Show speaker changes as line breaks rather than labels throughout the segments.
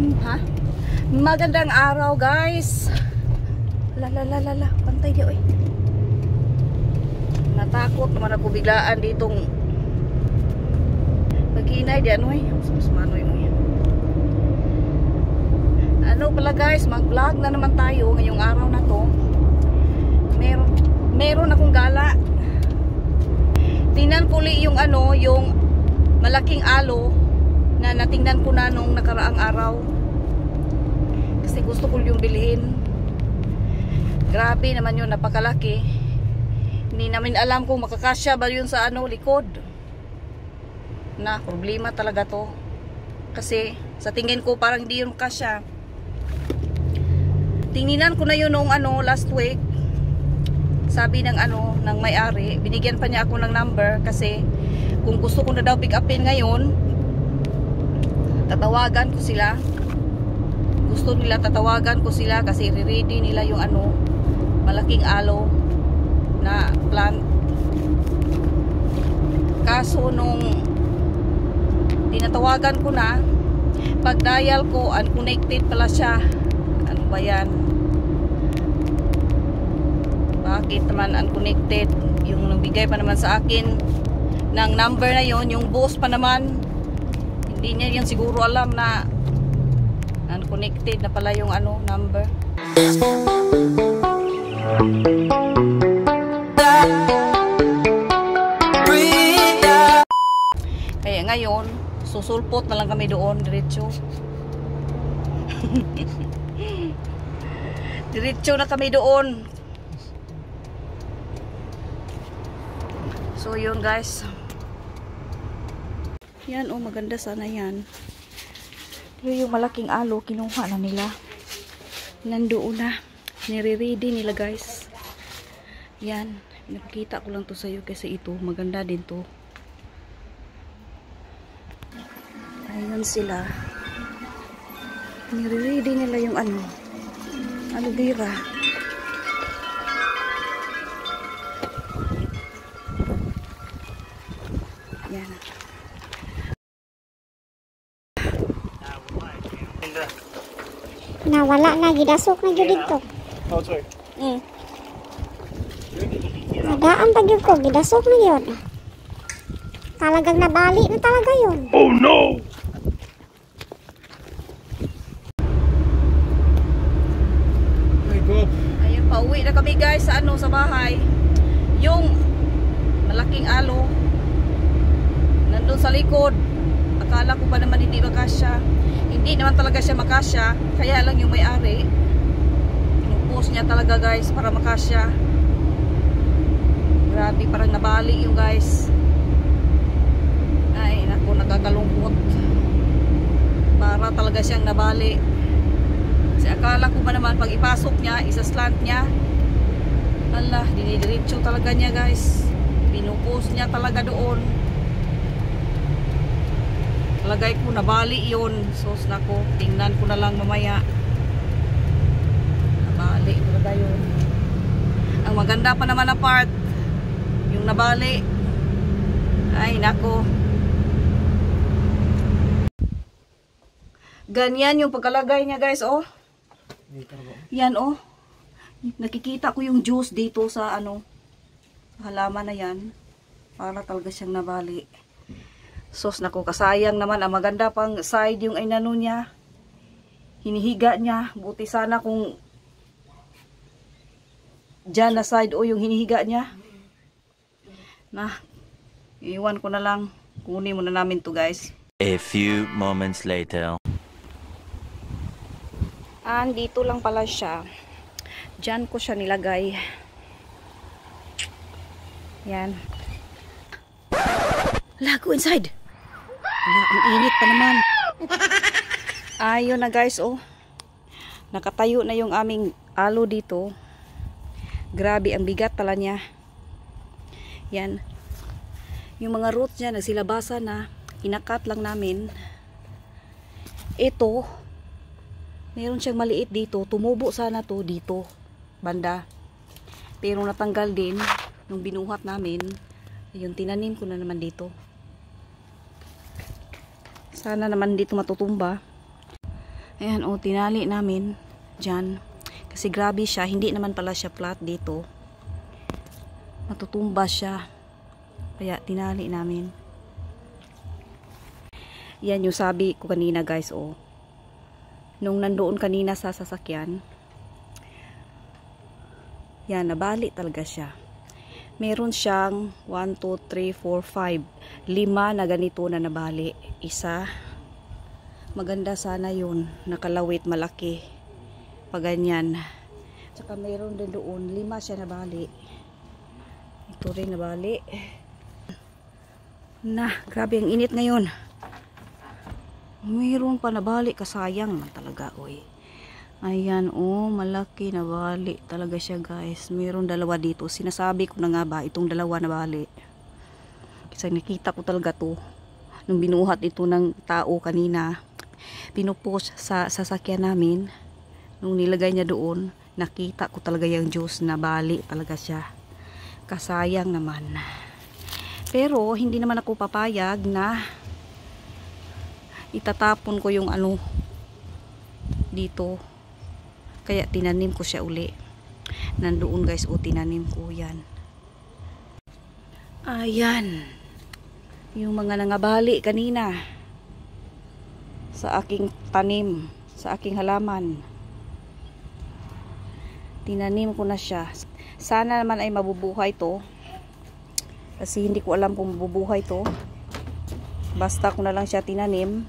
Ha? Magandang araw guys. La, pantay di oy. Natakot naman ako biglaan ditong pag-inay di ano eh. Ano pala guys, mag-vlog na naman tayo ngayong araw na to. Meron akong gala. Tingnan ko yung ano, yung malaking alo na natingnan ko na nung nakaraang araw. Kasi gusto ko yung bilhin. Grabe naman yun, napakalaki. Hindi namin alam kung makakasya ba yun sa ano, likod. Na, problema talaga to. Kasi sa tingin ko parang hindi yun makasya. Tingnan ko na yun nung ano, last week. Sabi ng ano, ng may-ari, binigyan pa niya ako ng number kasi kung gusto ko na daw pick upin ngayon, tatawagan ko sila. Gusto nila tatawagan ko sila kasi ready nila yung ano, malaking aloe na plant. Kaso nung tinatawagan ko na, pag dial ko, unconnected pala siya. Ano ba yan? Bakit naman unconnected? Yung nagbigay pa naman sa akin ng number na yon, yung boss pa naman, hindi niya yun siguro alam na unconnected na pala yung ano, number. Kaya ngayon susulpot na lang kami doon diretso. Diretso na kami doon. So yun guys. Yan oh, maganda sana yan. Pero yung malaking alo kinuha na nila. Nandoon na. Nire-ready nila guys. Yan. Nakikita ko lang to sa iyo kasi ito maganda din to. Ayun sila. Nire-ready nila yung ano, aloe vera. Yan.
Nawala na, gidasok na gyud dito.
Oh, sorry.
Nadaan pa gyud ko, gidasok na gyud. Talagang nabali na talaga yun.
Oh no! My God.
Ayun, pauwi na kami guys sa ano, sa bahay. Yung malaking alo nandun sa likod. Akala ko pa naman hindi makasya. Hindi naman talaga siya makasya. Kaya lang yung may-ari pinupost niya talaga guys para makasya. Grabe, parang nabali yung guys. Ay naku, nakakalungkot. Para talaga siyang nabali. Kasi akala ko ba naman pag ipasok niya, isa-slant niya, ala, dinidiretso talaga niya guys. Pinupost niya talaga doon. Lagay ko nabali yun. Sos na ko, tingnan ko na lang mamaya. Nabali talaga yun. Ang maganda pa naman na part, yung nabali. Ay nako. Ganyan yung pagkalagay niya guys, oh. Yan oh. Nakikita ko yung juice dito sa ano, halaman na yan. Para talaga siyang nabali. Sos nako, kasayang naman. Ang maganda pang side yung inano niya. Hinihiga niya. Buti sana kung dyan na side o yung hinihiga niya. Na, iwan ko na lang. Kunin muna namin to guys.
A few moments later.
Dito lang pala siya. Dyan ko siya nilagay. Yan. Hala, go inside. Hala, ang init pa naman. Ayun na guys, oh. Nakatayo na yung aming alo dito. Grabe, ang bigat pala niya. Yan. Yung mga roots niya, nagsilabasa na. Inakat lang namin. Ito, meron siyang maliit dito. Tumubo sana to dito. Banda. Pero natanggal din nung binuhat namin. Ayun, tinanim ko na naman dito. Sana naman dito matutumba. Ayan, o, tinali namin dyan. Kasi grabe siya. Hindi naman pala siya flat dito. Matutumba siya. Kaya tinali namin. Yan yung sabi ko kanina guys, o. Nung nandoon kanina sa sasakyan, yan, nabali talaga siya. Meron siyang 1, 2, 3, 4, 5. 5 na ganito na nabali. Isa. Maganda sana yun. Nakalawit, malaki. Paganyan. Tsaka meron din doon. 5 siya nabali. Ito rin nabali. Grabe ang init ngayon. Meron pa nabali. Kasayang talaga, oy. Ayan, oh, malaki na bali talaga siya guys. Mayroon 2 dito. Sinasabi ko na nga ba, itong 2 na bali. Kasi nakita ko talaga to. Nung binuhat ito ng tao kanina, pinupost sa sasakyan namin. Nung nilagay niya doon, nakita ko talaga yung juice na bali talaga siya. Kasayang naman. Pero, hindi naman ako papayag na itatapon ko yung ano dito. Kaya tinanim ko siya uli. Nandoon guys, o tinanim ko yan. Ayan. Yung mga nangabali kanina sa aking tanim, sa aking halaman. Tinanim ko na siya. Sana naman ay mabubuhay to. Kasi hindi ko alam kung mabubuhay to. Basta ko na lang siya tinanim.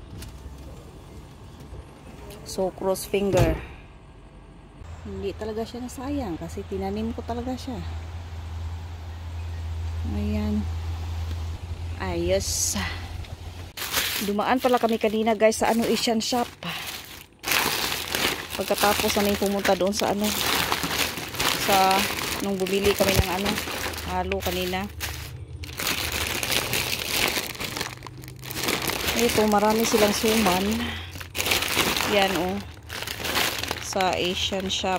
So, cross finger. Hindi talaga siya nasayang kasi tinanim ko talaga siya. Ayan. Ayos. Dumaan pala kami kanina guys sa Asian shop. Pagkatapos namin pumunta doon sa nung bumili kami ng halo kanina. Ito, marami silang suman. Yan, oh. Sa Asian shop.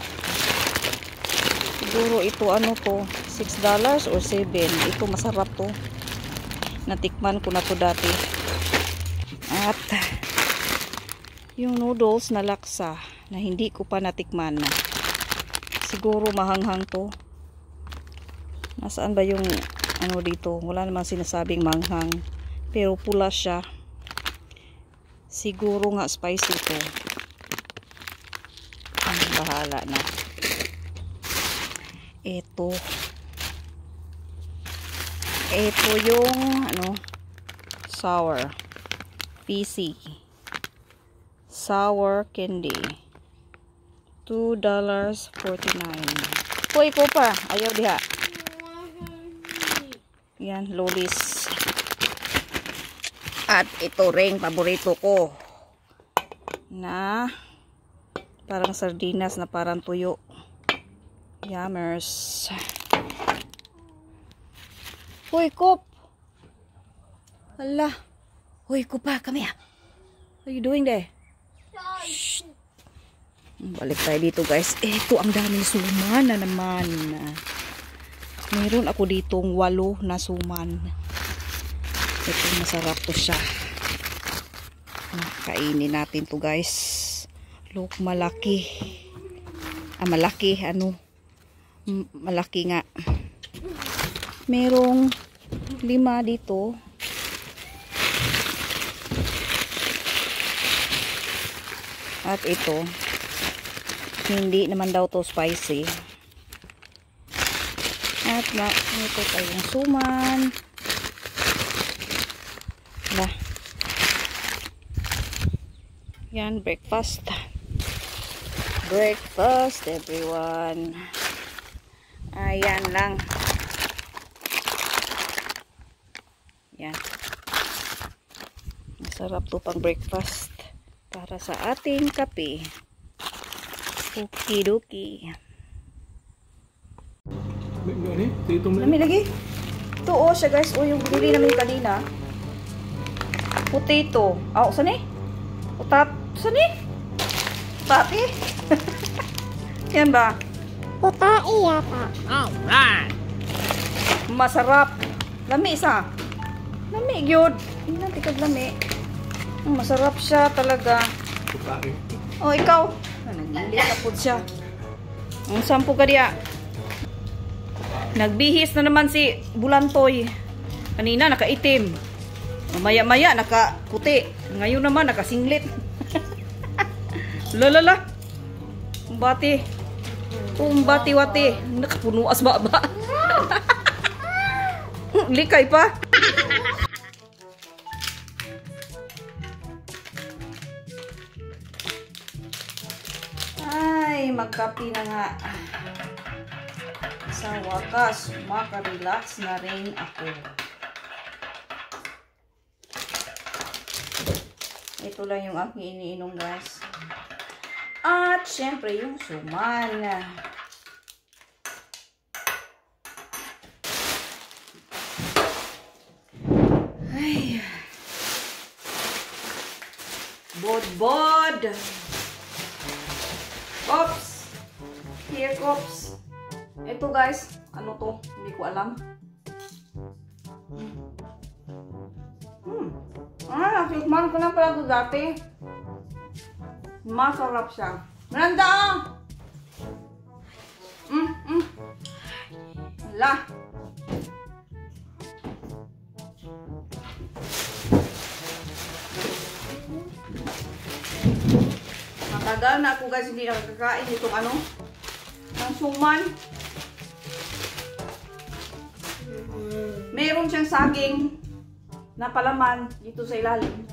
Siguro ito to, $6 or $7. Ito masarap to. Natikman ko na to dati. At yung noodles na laksa na hindi ko pa natikman na. Siguro mahanghang to. Nasaan ba yung dito? Wala namang sinasabing manghang. Pero pula siya. Siguro nga spicy to. Bahala na. Ito yung sour PC sour candy $2.49. Hoy ko pa, ayaw diha. Yan, lolis. At ito ring paborito ko na parang sardinas na parang tuyo. Yummers. Hoy, Kop. Hala. Hoy, Kopa, come here. What are you doing there? Shh. Balik tayo dito, guys. Ito, ang daming suman na naman. Meron ako ditong 8 na suman. Ito, masarap to siya. Kainin natin to, guys. Look, malaki. Malaki, malaki nga. Merong 5 dito. At ito, hindi naman daw to spicy. At ito tayong suman. Yan, breakfast. Breakfast, everyone. Ayan lang. Yan. Masarap to pang breakfast. Para sa ating kape. Okidoki. Nami lagi. Ito siya guys. Yung binili namin kanina. Potato. Saan eh? Saan eh? Tati? Yan ba?
Putai yata.
Alright.
Masarap. Lami isa. Lami, gyud. Hindi natin lami. Masarap siya talaga. Oh, ikaw. Naglili ka po siya. Ang sampu ka diya. Nagbihis na naman si Bulantoy. Kanina nakaitim. Maya-maya nakaputi. Ngayon naman nakasinglit. Lalala. Umbati. Umbati-wati. Nakapunuas ba? Likay pa. Ay, magkapi na nga. Sa wakas, makarelax na rin ako. Ito lang yung aking iniinom, guys. At syempre yung suman. Ay. Bod-bod. Kops. Here, Kops. Ito, guys. Ano to? Hindi ko alam. Tikman ko na pala ito dati. Masarap siya. Miranda! Hala. Matagal na ako, guys, hindi nakakakain itong ano, ng suman. Meron siyang saging na palaman dito sa ilalim.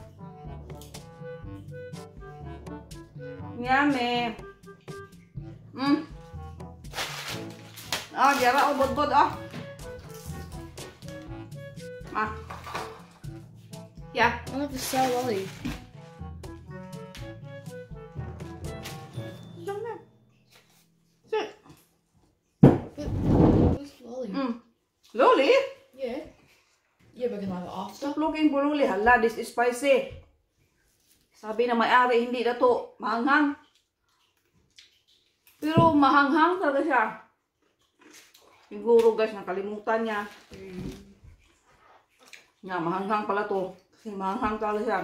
Yummy. Diara o bod-bod, Yeah.
I want to sell Lolly. Where's Lolly?
Loli?
Yeah. Yeah, but can I have it after?
Stop looking for Loli. Hala, this is spicy. Sabi na may-ari, hindi na to mahanghang. Pero mahanghang talaga siya. Siguro, guys, nakalimutan niya. Nga, mahanghang pala to. Kasi mahanghang talaga siya.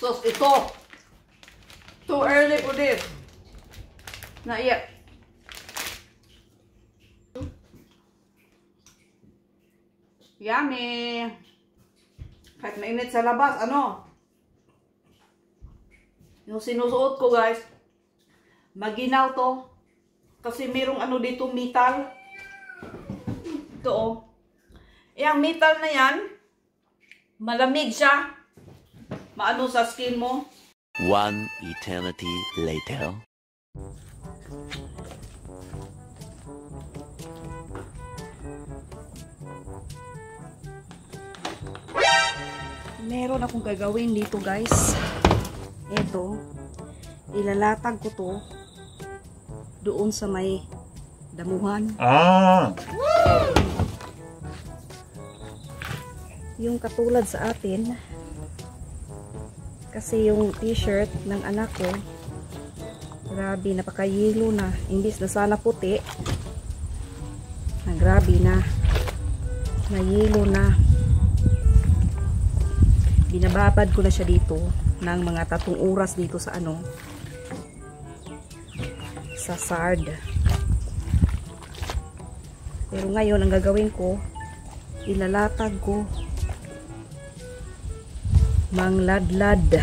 Sos, ito. Too early for this. Not yet. Yummy. Kahit mainit sa labas, ano? Yung sinusuot ko, guys, maginaw to. Kasi merong ano dito, metal. Ito, oh. Yung metal na yan, malamig siya. Maano sa skin mo.
One eternity later.
Meron akong gagawin dito, guys. Ito, ilalatag ko to doon sa may damuhan. Yung katulad sa atin, kasi yung t-shirt ng anak ko, grabe, napakayelo na. Imbis na sana puti, na grabe na, nayelo na. Binababad ko na siya dito ng mga 3 oras dito sa ano, sa sard. Pero ngayon ang gagawin ko, ilalatag ko, mangladlad.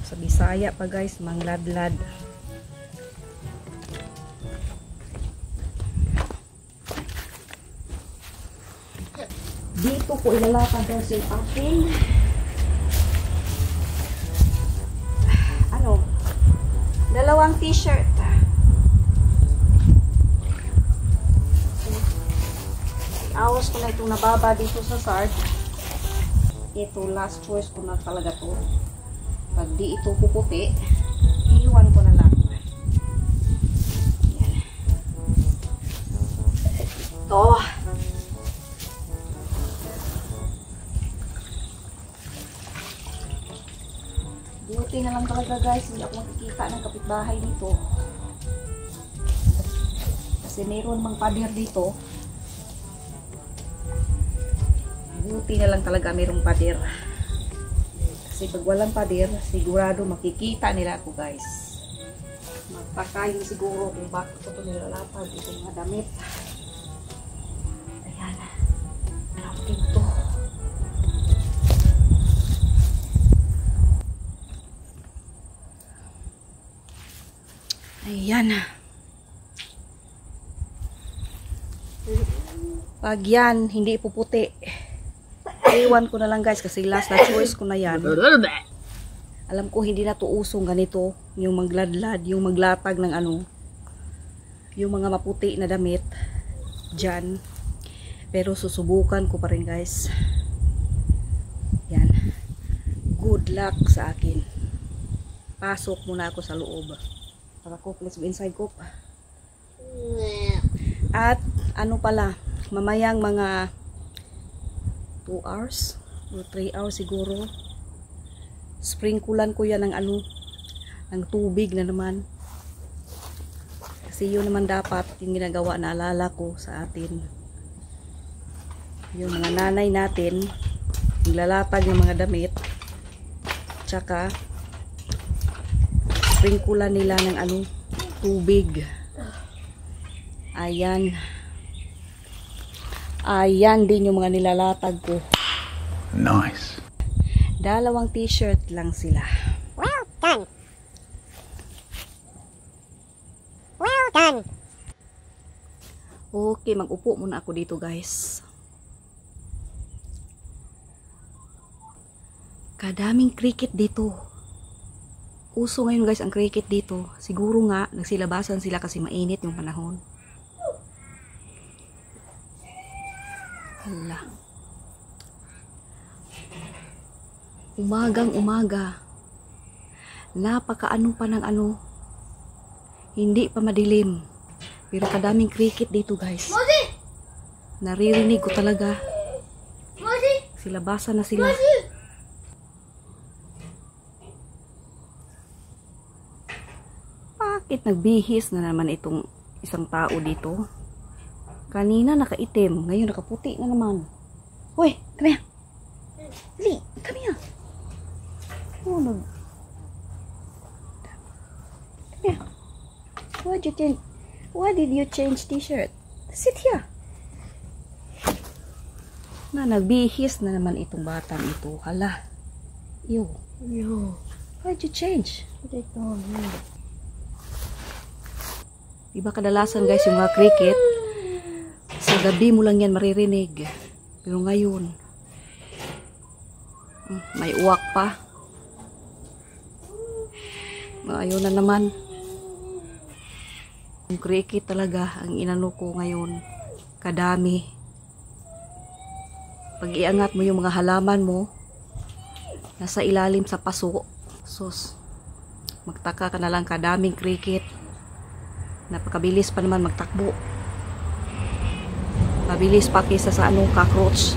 Sa Bisaya pa, guys, mangladlad. Dito ko ilalatag kasi yung aking dalawang t-shirt. Awas ko na itong nababa dito sa sard. Ito, last choice ko na talaga to. Pag di ito puputi, iiwan ko na lang. Yan. Ito. Buti na lang talaga, guys, hindi ako makikita ng kapitbahay dito. Kasi meron mang pader dito. Buti na lang talaga mayroong pader. Kasi pag walang pader, sigurado makikita nila ako guys. Magpakain siguro kung bakit ko ito nilalapag itong mga damit. Ayan. Natin ito. Ayan. Pag yan, hindi puputi. Iwan ko na lang guys kasi last na choice ko na yan. Alam ko hindi na to usong ganito. Yung magladlad, yung maglatag ng ano. Yung mga maputi na damit. Dyan. Pero susubukan ko pa rin guys. Yan. Good luck sa akin. Pasok muna ako sa loob. Para ko, let's go inside ko. At ano pala, mamayang mga 2 hours or 3 hours siguro, sprinklean ko yan ng ano, ng tubig na naman. Kasi yun naman dapat yung ginagawa na alala ko sa atin. Yung mga nanay natin, naglalatag ng mga damit, tsaka sprinklean nila ng ano, tubig. Ayan. Ayan din yung mga nilalatag ko.
Nice.
2 t-shirt lang sila.
Well done. Well done.
Okay, mag-upo muna ako dito guys. Kadaming cricket dito. Uso ngayon guys ang cricket dito. Siguro nga nagsilabasan sila kasi mainit yung panahon. Hala. Umagang umaga. Napakaano pa ng ano. Hindi pa madilim. Pero kadaming cricket dito guys. Naririnig ko talaga. Silabasan na sila. Bakit nagbihis na naman itong isang tao dito? Kanina nakaitim, ngayon nakaputi na naman. Hoy, come here. Dali, come here. Oh, no. Come here. Why did you change t-shirt? Sit here. Nagbihis na naman itong batang ito. Hala. Yo. Why did you change? Diba kadalasan guys yung mga cricket, sa gabi mo lang yan maririnig. Pero ngayon, may uwak pa. Ayun na naman. Yung cricket talaga ang inano ko ngayon. Kadami. Pag iangat mo yung mga halaman mo, nasa ilalim sa paso. Sus, magtaka ka na lang kadaming cricket. Napakabilis pa naman magtakbo. Mabilis pa kaysa sa anong cockroach.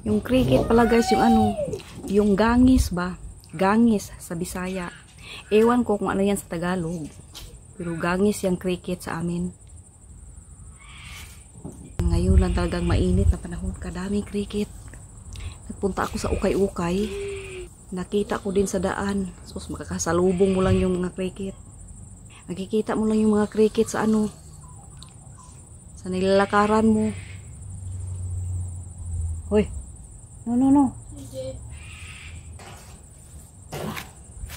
Yung cricket pala guys, yung ano, yung gangis ba? Gangis sa Bisaya. Ewan ko kung ano yan sa Tagalog. Pero gangis yung cricket sa amin. Ngayon lang talagang mainit na panahon. Kadaming cricket. Nagpunta ako sa ukay-ukay. Nakita ko din sa daan. Sus, makakasalubong mo lang yung mga cricket. Nakikita mo lang yung mga cricket sa ano, sa nilalakaran mo. Hoy. No.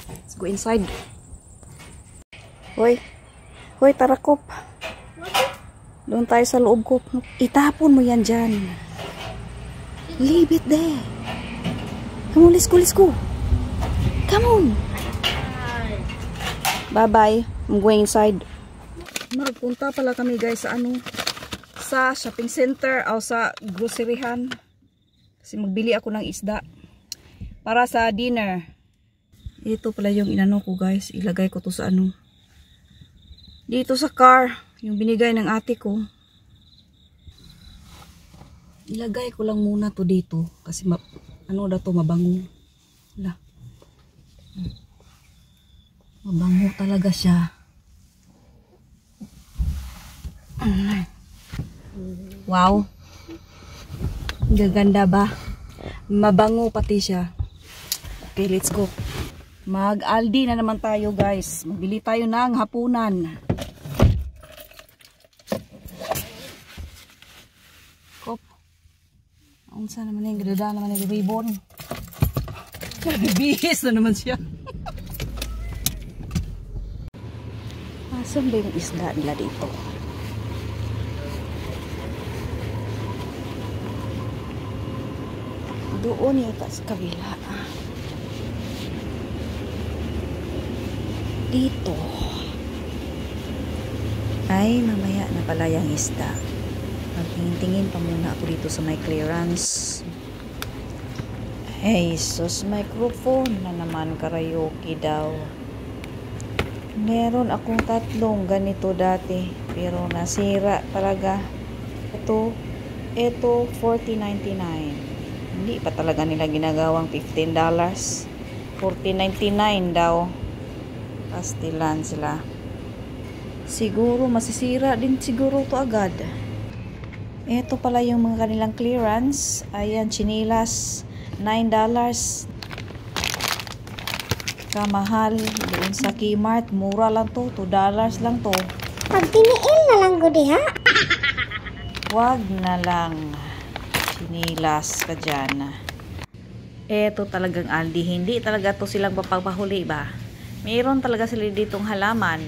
Let's go inside. Hoy, tarakop. Doon tayo sa loob ko. Itapon mo yan dyan. Leave it there. Come on, let's go. Come on. Bye-bye. I'm going inside. Magpunta pala kami guys sa ano, sa shopping center o sa groceryhan. Kasi magbili ako ng isda para sa dinner. Ito pala yung inano ko guys. Ilagay ko to sa ano, dito sa car. Yung binigay ng ate ko. Ilagay ko lang muna to dito. Kasi ano na to, mabango. Wala. Mabango talaga siya. Wow. Gaganda ba? Mabango pati siya. Okay, let's go. Mag-Aldi na naman tayo, guys. Magbili tayo ng hapunan. Kop. Unsa naman yung ganda naman yung ribbon. Bihis na naman siya. Asan ba yung isda nila dito? Doon yata sa kabila. Dito. Ay, mamaya na pala yung isda. Magtingin-tingin pa muna ako dito sa may clearance. Hey, sus, microphone na naman, karaoke daw. Meron akong 3 ganito dati, pero nasira talaga. Ito $40.99. Hindi pa talaga nila ginagawang $15. $14.99 daw. Pastilan sila. Siguro masisira din siguro to agad. Ito pala yung mga kanilang clearance. Ayan, chinilas $9. Kamahal doon sa Kmart, mura lang to, $2 lang to.
Pag tiniil na lang ko diha.
Wag na lang. Chinilas ka dyan. Eto talagang Aldi. Hindi talaga to silang papahuli ba? Mayroon talaga sila ditong halaman.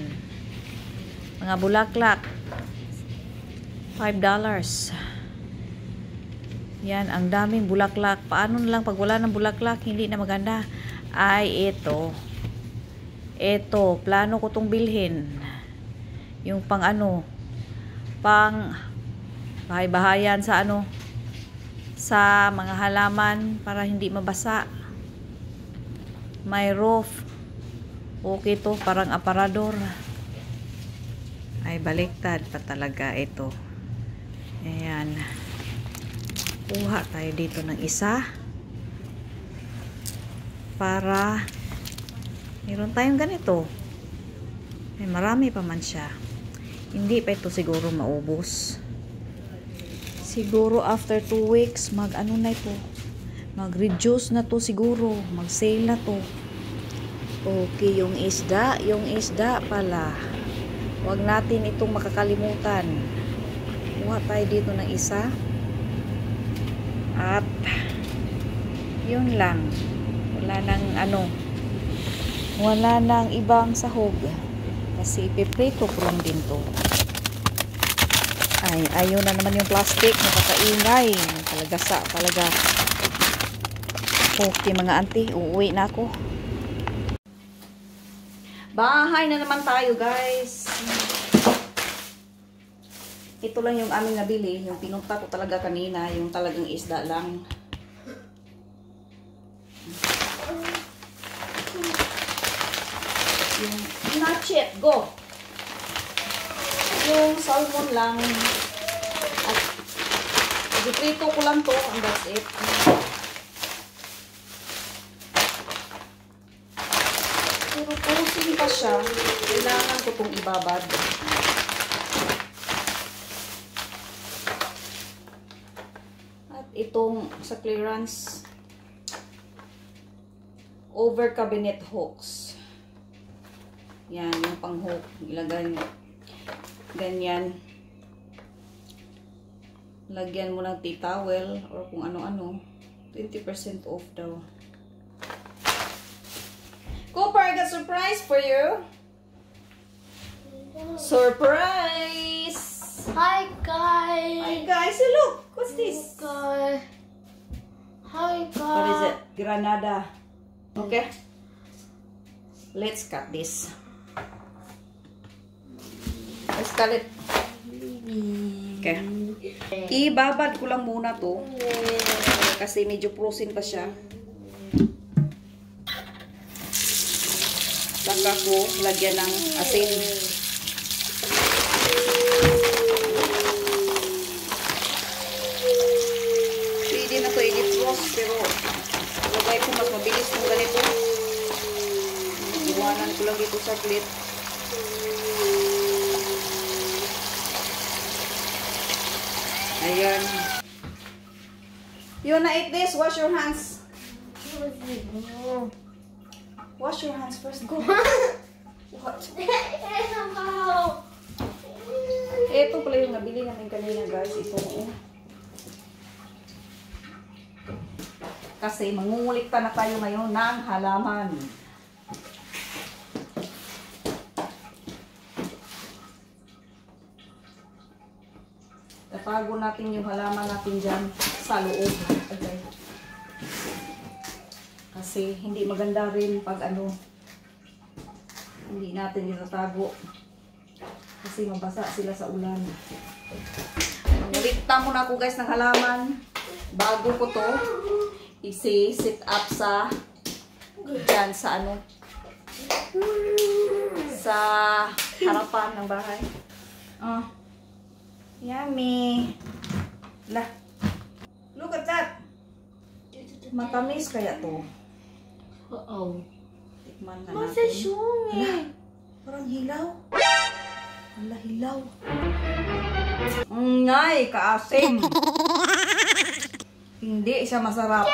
Mga bulaklak. $5. Yan, ang daming bulaklak. Paano na lang pag wala ng bulaklak, hindi na maganda. Ay, ito. Ito, plano ko tong bilhin. Yung pang ano, pang bahay-bahayan sa ano, sa mga halaman para hindi mabasa. May roof. Okay to, parang aparador. Ay, baliktad pa talaga ito. Ayan. Kuha tayo dito ng isa. Para meron tayong ganito. Ay, marami pa man siya. Hindi pa ito siguro maubos. Siguro after 2 weeks, mag-ano na ito. Mag-reduce na to siguro. Mag-sale na to. Okay, yung isda pala. Huwag natin itong makakalimutan. Kuha tayo dito ng isa. At yun lang. Wala nang ano. Wala nang ibang sahog. Kasi ipiprito ko lang din to. Ay, ayun na naman yung plastic. Nakakaingay. Talagasa talaga. Okay mga auntie, uuwi na ako. Bahay na naman tayo, guys. Ito lang yung aming nabili. Yung pinunta ko talaga kanina. Yung talagang isda lang. Yung nachet, go! Yung salmon lang. At ipiprito ko lang to. And that's it. Pero purusin pa siya. Kailangan ko itong ibabad. At itong sa clearance over cabinet hooks. Yan, yung pang hook. Ilagay ganyan. Lagyan mo ng tea towel or kung ano-ano. 20% off daw. Cooper, I got surprise for you. Surprise!
Hi guys.
Hi guys, hey, look. What's this?
Hi guys.
What is it? Granada. Okay. Let's cut this. Let's cut it. Okay. Ibabad ko lang muna to. Kasi medyo frozen pa siya. Saka ko lagyan ng asin. Pwede na to i-defrost pero lagay ko mas mabilis kung ganito. Iwanan ko lang dito sa plate. Ayan. You wanna eat this? Wash your hands. Wash your hands first. Go. What? Ito pala yung nabili namin kanina, guys. Ito. Kasi mangungulikta na tayo ngayon ng halaman. Tatago natin yung halaman natin dyan sa loob. Okay. Kasi hindi maganda rin pag hindi natin itatago. Kasi mabasa sila sa ulan. Mangulikta muna ako guys ng halaman. Bago ko to isi-sit up sa dyan sa sa harapan ng bahay. Yummy. Lah. Look at that. Matamis kaya to. Tikman na natin. Lah, parang hilaw. Ala, hilaw. Ngay, kaasim. Hindi siya masarap.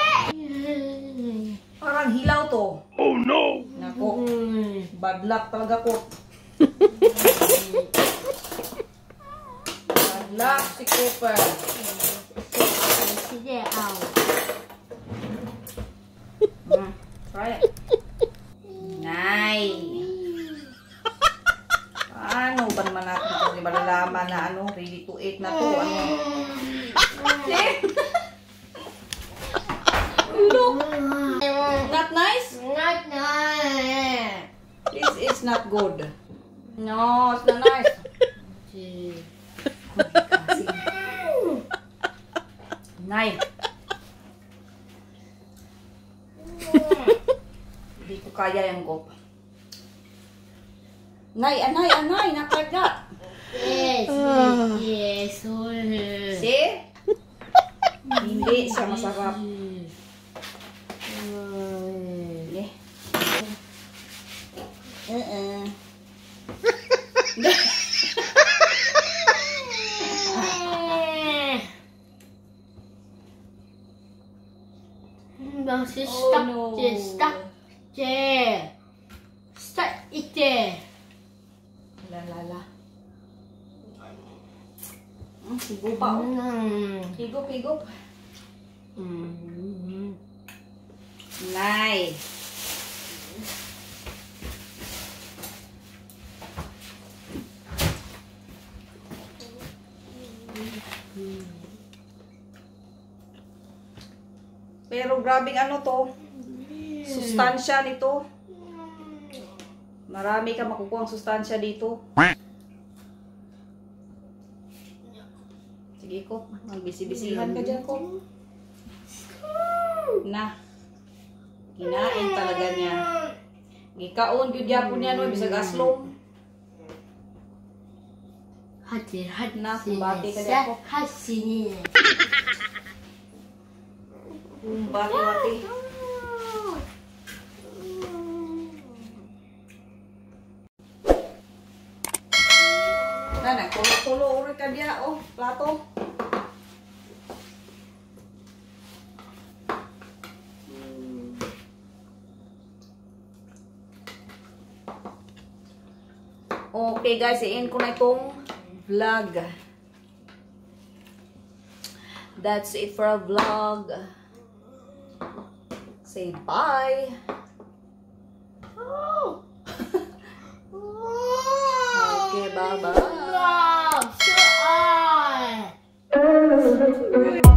Parang hilaw to.
Oh no!
Nako. Bad luck talaga ko. Bad luck si Cooper. Try it. Nay. Ano ba naman natin ito? Malalaman na ready to eat na to. Look. Not nice?
Not nice.
This is not good. No, it's not nice. Nay. Hindi ko kaya yung gop. Nay, anay, nakagat.
Yes.
See? Hindi siya masarap.
Stop eating.
Lala. Higop pa. Higop. Nay. Pero grabing to. Sustansya nito. Marami ka makukuha ang sustansya dito. Sige ko, magbisi-bisihan ka dyan ko. Na. Kinain talaga niya. Gikaon, gyudya po niya no, bisag aslong. Na, kumbati ka dyan ko. Kumbati. Nana, tulo uri ka diya, plato. Okay guys, i-end ko na itong vlog. That's it for a vlog. Say bye. Okay, bye-bye.
So